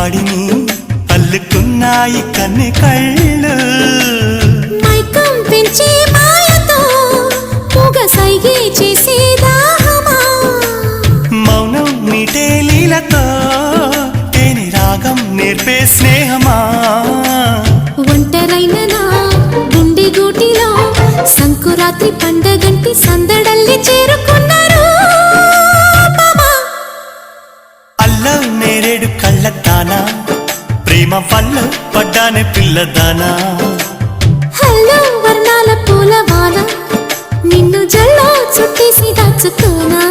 వాడిని అల్లుకున్నాయి కన్నె కళ్ళు మైకం పెంచే మాయతో పొగ సైగే చేసే దాహమా మౌనం మీటే లీలతో తేని రాగం నేర్పే స్నేహమా ఒంటరైన నా గుండె గూటిలో సంకురాత్రి పండగంటి సందడల్లి చేరుకున్నారు అల్లో నేరేడు కళ్ళతానా ప్రేమ వల్ల పడ్డానే పిల్లదానా హల్లో వర్ణాల పూలవాన నిన్ను జల్లో చుట్టేసి దాచుకోనా